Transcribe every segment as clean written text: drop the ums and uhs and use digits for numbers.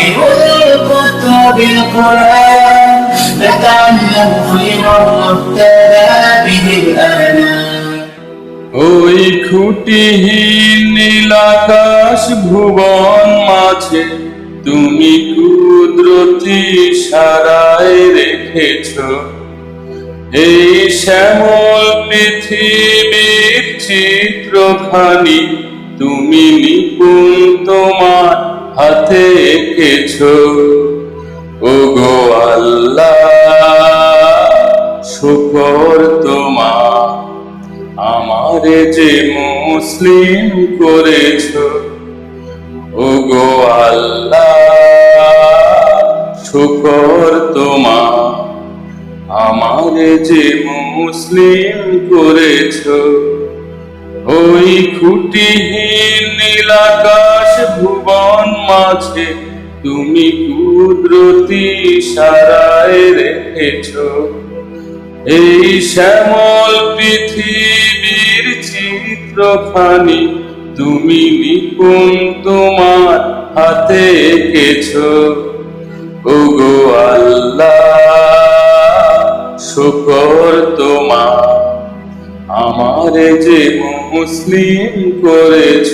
الكتب القرآن نتعلم خيرا وابتلى به الآنام ওই খুঁটিহীন নীলাকাশ ভুবন মাঝে তুমি কুদরতি ইশারায় রেখেছ এই শ্যামল পৃথিবীর চিত্রখানি তুমি নিপুণ তোমার হাতে এঁকেছ। ওগো আল্লাহ শুকর তোমার, আমারে যে মুসলিম করেছ। ওগো আল্লাহ শুকর তোমার, আমারে যে মুসলিম করেছ। ওই খুঁটিহীন নীলাকাশ ভুবন মাঝে তুমি কুদরতি ইশারায় রেখেছ এই শ্যামল পৃথিবীর চিত্রখানি তুমি নিপুণ তোমার হাতে এঁকেছ। ওগো আল্লাহ শুকর তোমার, আমারে যে মুসলিম করেছ।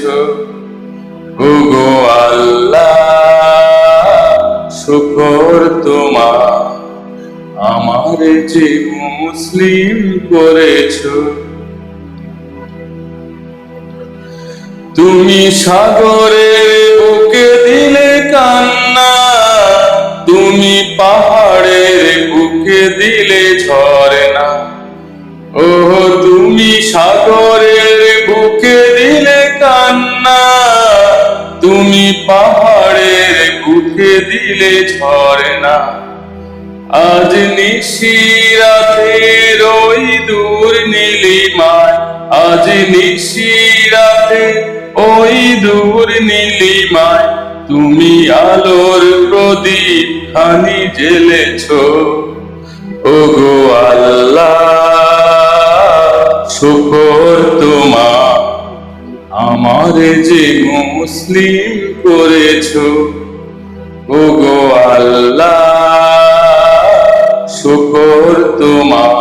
ওগো আল্লাহ শুকর তোমার, আমারে যে মুসলিম করেছ। তুমি সাগরের বুকে দিলে কান্না, তুমি পাহাড়ের বুকে দিলে ঝরনা। ও তুমি সাগরের বুকে দিলে কান্না, তুমি পাহাড়ের বুকে দিলে ঝরনা। আজ নিশিরাতের ওই দূর নীলিমায়, আজ নিশিরাতে ওই দূর নীলিমায় তুমি আলোর প্রদীপ খানি জ্বেলেছ। ওগো আল্লাহ শুকর তোমার, আমারে যে মুসলিম করেছ। ওগো আল্লাহ শুকর তোমার,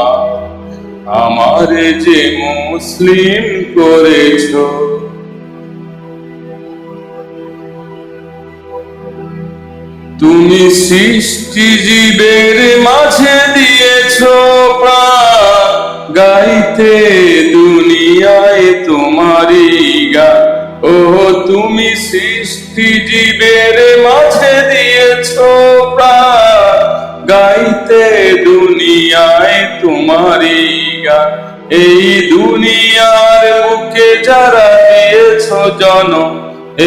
আমারে যে মুসলিম করেছ। তুমি সৃষ্টি জীবের মাঝে দিয়েছ প্রাণ, গাইতে দুনিয়ায় তোমারই গান। ও তুমি সৃষ্টি জীবের মাঝে দিয়েছ প্রাণ, গাইতে দুনিয়ায় তোমারই গান। এই দুনিয়ার বুকে যারা দিয়েছ জনম,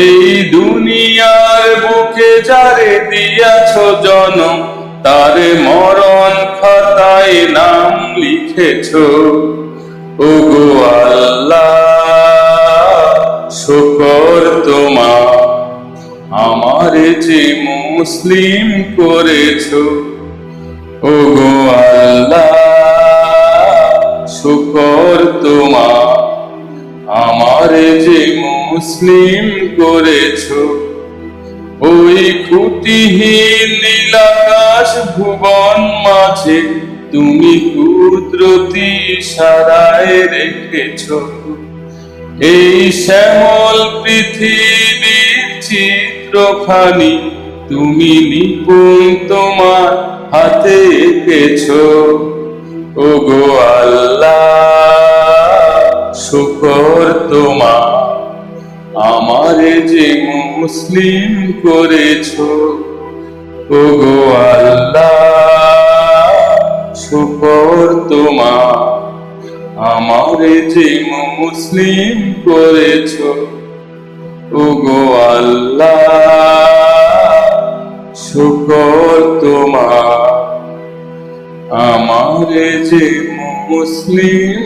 এই দুনিয়ার বুকে যারে দিয়াছ জনম, তারে মরণ খাতায় নাম লিখেছ। ওগো আল্লাহ শুকর তোমার, আমারে যে মুসলিম করেছ। ওগো আল্লাহ শুকর তোমার, আমারে যে মুসলিম করেছ। ওই খুঁটিহীন নীলাকাশ ভুবন মাঝে তুমি কুদরতি ইশারায় রেখেছ এই শ্যামল পৃথিবীর চিত্রখানি তুমি নিপুণ তোমার হাতে এঁকেছ। ওগো আল্লাহ শুকর তোমার, আমারে যে মুসলিম করেছ। ওগো আল্লাহ শুকর তোমার, আমারে যে মুসলিম করেছ। ওগো আল্লাহ শুকর তোমার, আমারে যে মুসলিম